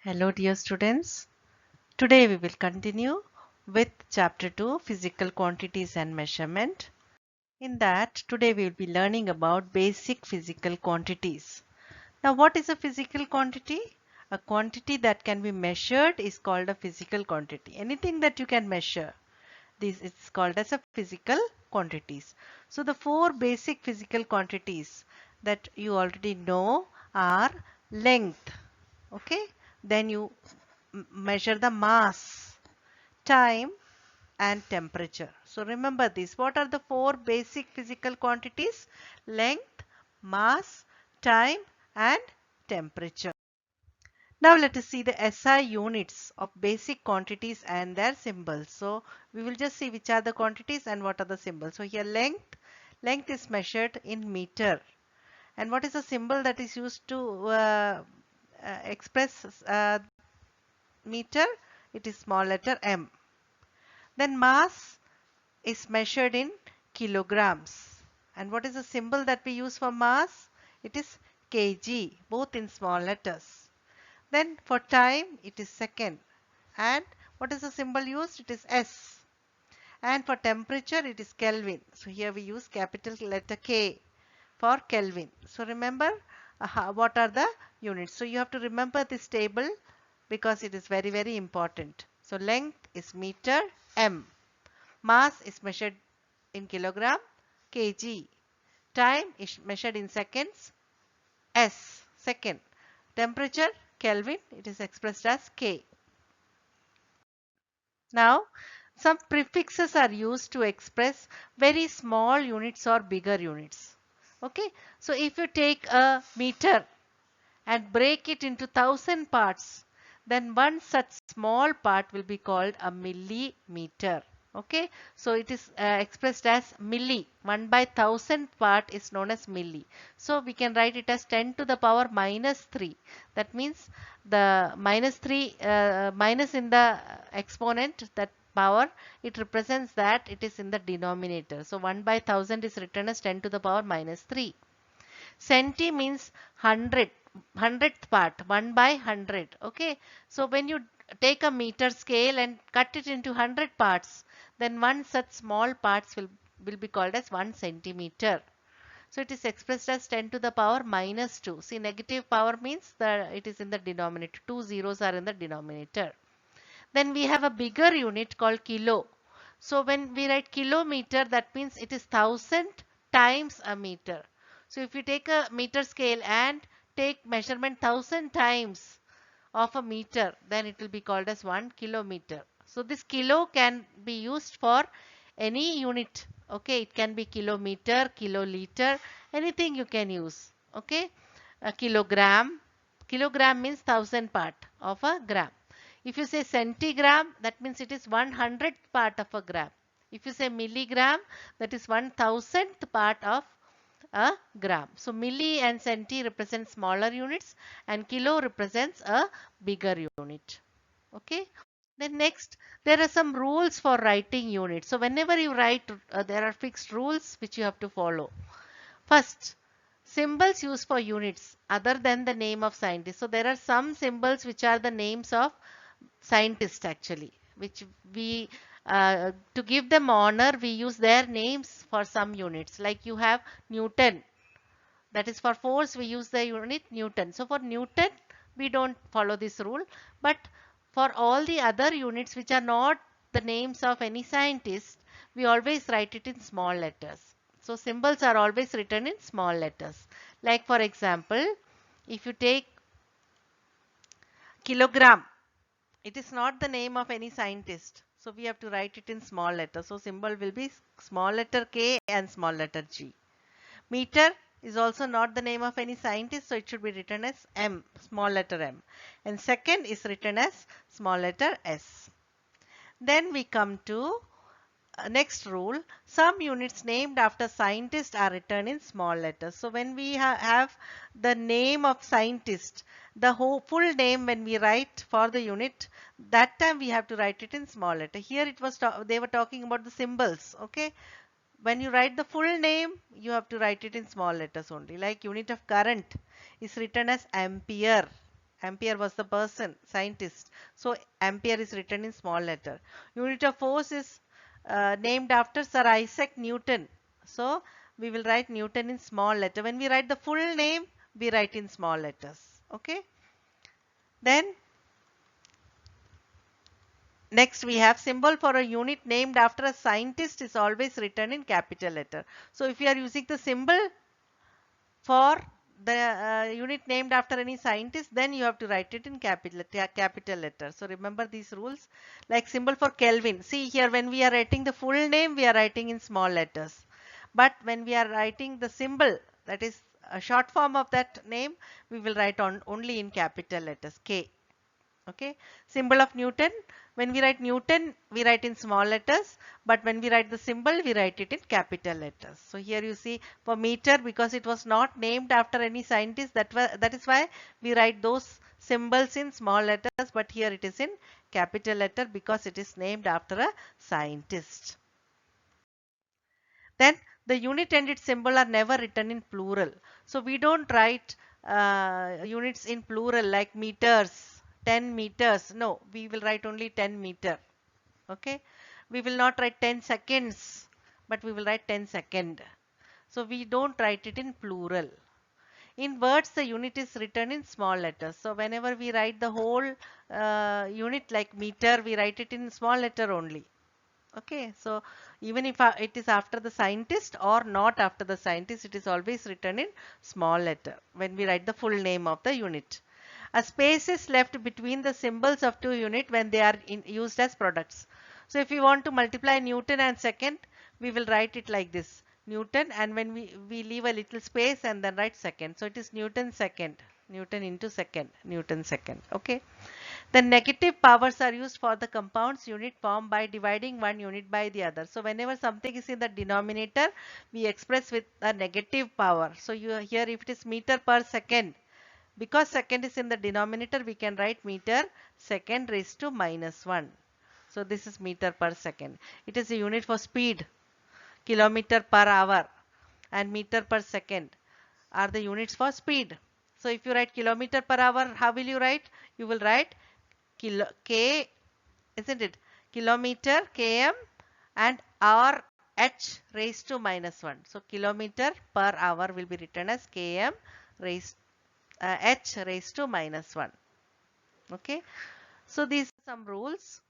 Hello dear students. Today we will continue with chapter 2 physical quantities and measurement. In that today we will be learning about basic physical quantities. Now what is a physical quantity? A quantity that can be measured is called a physical quantity. Anything that you can measure, this is called as a physical quantities. So the four basic physical quantities that you already know are length. Okay, then you measure the mass, time and temperature. So remember this. What are the four basic physical quantities? Length, mass, time and temperature. Now let us see the SI units of basic quantities and their symbols. So we will just see which are the quantities and what are the symbols. So here length. Length is measured in meter. And what is the symbol that is used to express meter? It is small letter m. Then mass is measured in kilograms. And what is the symbol that we use for mass? It is kg, both in small letters. Then for time, it is second. And what is the symbol used? It is S. And for temperature, it is Kelvin. So here we use capital letter K for Kelvin. So remember what are the units. So you have to remember this table because it is very important. So length is meter, m. Mass is measured in kilogram, kg. Time is measured in seconds, s, second. Temperature, Kelvin, it is expressed as K. Now, some prefixes are used to express very small units or bigger units. Okay, so if you take a meter and break it into 1000 parts, then one such small part will be called a millimeter. Okay, so it is expressed as milli. 1 by 1000 part is known as milli. So we can write it as 10 to the power minus 3. That means the minus 3 minus in the exponent, that power, it represents that it is in the denominator. So 1 by 1000 is written as 10 to the power minus 3. Centi means 100, 100th part, 1 by 100. Okay, so when you take a meter scale and cut it into 100 parts, then one such small parts will be called as 1 centimeter. So it is expressed as 10 to the power minus 2. See, negative power means that it is in the denominator. Two zeros are in the denominator. Then we have a bigger unit called kilo. So when we write kilometer, that means it is 1000 times a meter. So if you take a meter scale and take measurement 1000 times of a meter, then it will be called as 1 kilometer. So this kilo can be used for any unit. Okay, it can be kilometer, kiloliter, anything you can use. Okay, a kilogram. Kilogram means 1000 part of a gram. If you say centigram, that means it is 100th part of a gram. If you say milligram, that is 1000th part of a gram. So milli and centi represent smaller units and kilo represents a bigger unit. Okay. Then next, there are some rules for writing units. So whenever you write, there are fixed rules which you have to follow. First, symbols used for units other than the name of scientist. So there are some symbols which are the names of scientists actually, which we to give them honor, we use their names for some units. Like you have Newton, that is for force we use the unit Newton. So for Newton we don't follow this rule, but for all the other units which are not the names of any scientist, we always write it in small letters. So symbols are always written in small letters. Like for example, if you take kilogram, it is not the name of any scientist. So we have to write it in small letter. So symbol will be small letter K and small letter G. Meter is also not the name of any scientist, so it should be written as M, small letter m. And second is written as small letter S. Then we come to next rule. Some units named after scientists are written in small letters. So when we have the name of scientist, the whole full name when we write for the unit, that time we have to write it in small letter. Here it was they were talking about the symbols. Okay, when you write the full name, you have to write it in small letters only. Like unit of current is written as ampere, Ampere was the person, scientist. So ampere is written in small letter. Unit of force is named after Sir Isaac Newton. So we will write Newton in small letter. When we write the full name, we write in small letters. Okay. Then next we have symbol for a unit named after a scientist is always written in capital letter. So if you are using the symbol for the unit named after any scientist, then you have to write it in capital letter. So remember these rules. Like symbol for Kelvin. See here, when we are writing the full name, we are writing in small letters. But when we are writing the symbol, that is a short form of that name, we will write on only in capital letters K. Okay. Symbol of Newton. When we write Newton, we write in small letters, but when we write the symbol, we write it in capital letters. So here you see for meter, because it was not named after any scientist, that is why we write those symbols in small letters, but here it is in capital letter because it is named after a scientist. Then the unit and its symbol are never written in plural. So we don't write units in plural like meters, 10 meters. No, we will write only 10 meter. Okay. We will not write 10 seconds, but we will write 10 second. So we don't write it in plural. In words, the unit is written in small letters. So whenever we write the whole unit like meter, we write it in small letter only. Okay, so even if it is after the scientist or not after the scientist, it is always written in small letter when we write the full name of the unit. A space is left between the symbols of two units when they are used as products. So if we want to multiply Newton and second, we will write it like this. Newton, and when we leave a little space and then write second. So it is Newton second, Newton into second, Newton second. Okay. The negative powers are used for the compounds unit formed by dividing one unit by the other. So whenever something is in the denominator, we express with a negative power. So here if it is meter per second, because second is in the denominator, we can write meter second raised to minus 1. So this is meter per second. It is a unit for speed. Kilometer per hour and meter per second are the units for speed. So if you write kilometer per hour, how will you write? You will write K, isn't it? Kilometer, km, and hour, h raised to minus 1. So kilometer per hour will be written as km raised h raised to minus 1. Okay. So these are some rules.